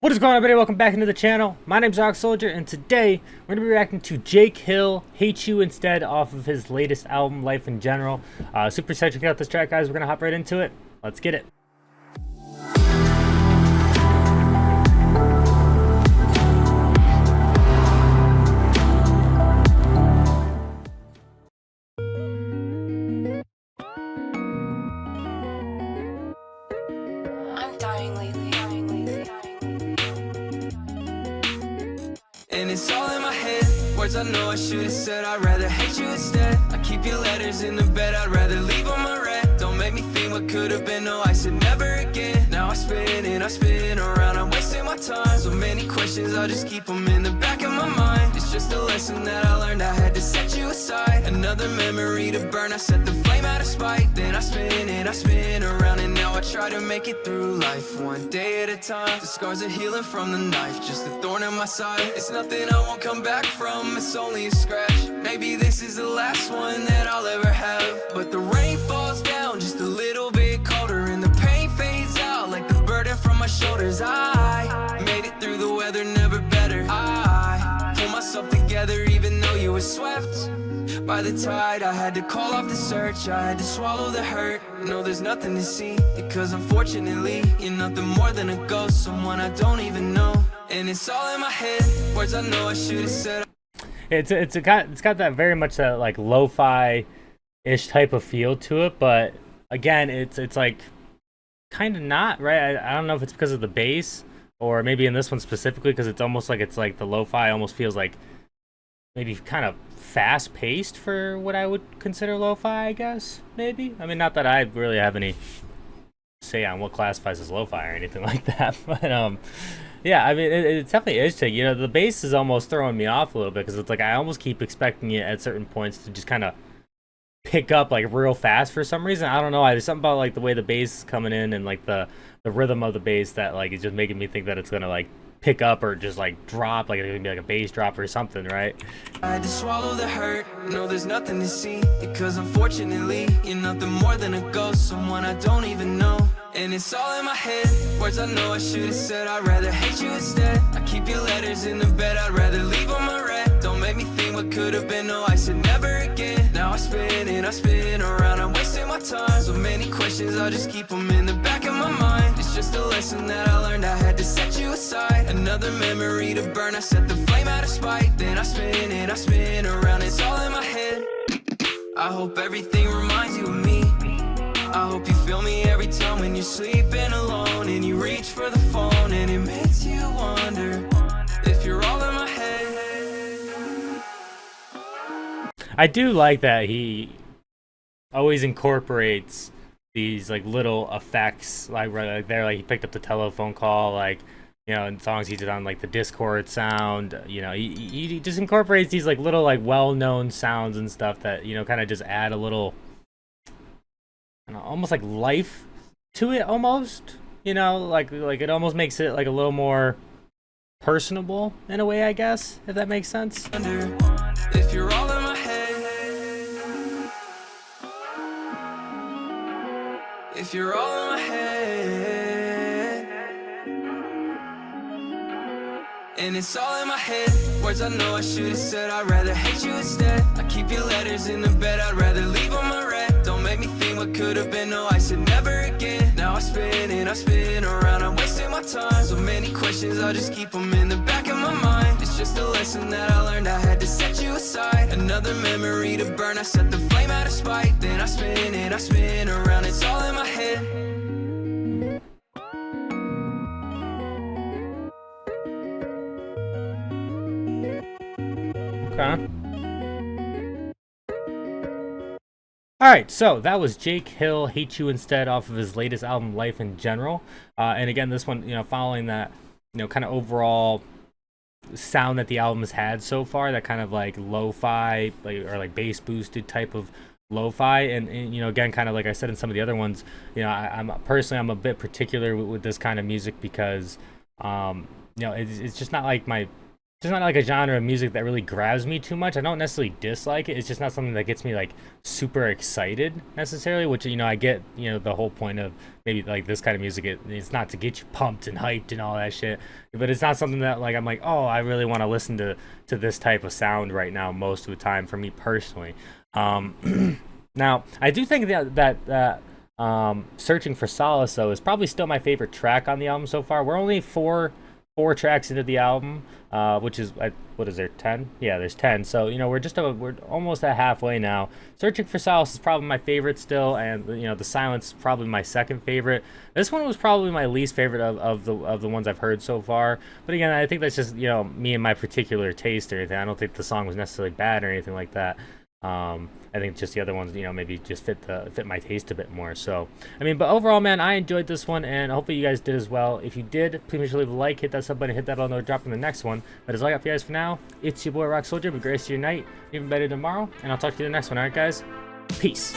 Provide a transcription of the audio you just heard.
What is going on, everybody? Welcome back into the channel. My name's Rock Soldier, and today we're going to be reacting to Jake Hill, Hate You Instead, off of his latest album, Life in General. Super excited to check out this track, guys. We're going to hop right into it. Let's get it. I'm dying lately. And it's all in my head. Words I know I should have said. I'd rather hate you instead. I keep your letters in the bed. I'd rather leave on my red. Don't make me think what could have been. No, I said never again. Now I spin around. I'm wasting my time. So many questions, I'll just keep them in the back of my mind. It's just a lesson that I learned. I had to set you aside. Another memory to burn. I set the flame out of spite. Then I spin around. And now I try to make it through life one day at a time. The scars are healing from the knife. Just a thorn in my side. It's nothing I won't come back from. It's only a scratch. Maybe this is the last one that I'll ever have. But the rain falls down just a little bit colder, and the pain fades out like the burden from my shoulders. I made it through the weather, never better. I pull myself together even though you were swept by the tide. I had to call off the search, I had to swallow the hurt. No, there's nothing to see, because unfortunately you're nothing more than a ghost, someone I don't even know. And it's all in my head, words I know I should have said. It's got that very much that like lo-fi-ish type of feel to it, but again, it's like kind of not, right? I don't know if it's because of the bass, or maybe in this one specifically because it's almost like the lo-fi almost feels like maybe kind of fast-paced for what I would consider lo-fi, I guess. Maybe. I mean, not that I really have any say on what classifies as lo-fi or anything like that, but yeah, I mean, it's definitely interesting. You know, the bass is almost throwing me off a little bit because it's like I almost keep expecting it at certain points to just kind of pick up like real fast for some reason. I don't know. There's something about like the way the bass is coming in and like the rhythm of the bass that like is just making me think that it's gonna like pick up or just like drop, like it's gonna be like a bass drop or something, right? I had to swallow the hurt. No, there's nothing to see, because unfortunately you're nothing more than a ghost, someone I don't even know. And it's all in my head, words I know I should have said. I'd rather hate you instead. I keep your letters in the bed. I'd rather leave on my red. Don't make me think what could have been. No, I said never again. Now I spin around. I'm wasting my time. So many questions, I'll just keep them in the back of my mind. It's just a lesson that I learned. I had to set you aside. Another memory to burn. I set the flame out of spite. Then I spin around. It's all in my head. I hope everything reminds you of me. I hope you feel me every time when you're sleeping alone and you reach for the phone and it makes you wonder if you're all in my head. I do like that he always incorporates these like little effects, like right there, like he picked up the telephone call, like, you know, in songs he did on like the Discord sound. You know, he just incorporates these like little like well-known sounds and stuff that, you know, kind of just add a little, I don't know, almost like life to it, almost, you know, like it almost makes it like a little more personable in a way, I guess, if that makes sense. Wonder if you're all in my head. If you're all in my head. And it's all in my head, words I know I should have said. I'd rather hate you instead. I keep your letters in the bed. I'd rather leave on my red. Don't make me think what could have been. No, I said never again. Now I spin around. I'm wasting my time. So many questions, I'll just keep them in the back of my mind. It's just a lesson that I learned. I had to set you aside. Another memory to burn. I set the flame out of spite. Then I spin around. It's all in my head. Okay. Alright, so that was Jake Hill, Hate You Instead, off of his latest album, Life in General. And again, this one, you know, following that, you know, kind of overall sound that the album has had so far, that kind of like lo-fi, like, or like bass boosted type of lo-fi. And you know, again, kind of like I said in some of the other ones, you know, I'm personally, I'm a bit particular with this kind of music because, you know, it's just not like my just not like a genre of music that really grabs me too much. I don't necessarily dislike it. It's just not something that gets me like super excited necessarily, which, you know, I get, you know, the whole point of maybe like this kind of music. It's not to get you pumped and hyped and all that shit, but it's not something that like I'm like, oh, I really want to listen to this type of sound right now most of the time for me personally. Now, I do think that Searching for Solace though is probably still my favorite track on the album so far. We're only four tracks into the album, which is what is there, 10? Yeah, there's 10. So, you know, we're almost at halfway now. Searching for Solace is probably my favorite still, and, you know, The Silence is probably my second favorite. This one was probably my least favorite of the ones I've heard so far. But again, I think that's just, you know, me and my particular taste or anything. I don't think the song was necessarily bad or anything like that. I think just the other ones, you know, maybe just fit my taste a bit more. So, I mean, but overall, man, I enjoyed this one, and hopefully you guys did as well. If you did, please make sure to leave a like, hit that sub button, hit that bell notification, drop in the next one. But as all I got for you guys for now, it's your boy Rock Soldier. Have a great rest of your night, even better tomorrow, and I'll talk to you in the next one. All right, guys, peace.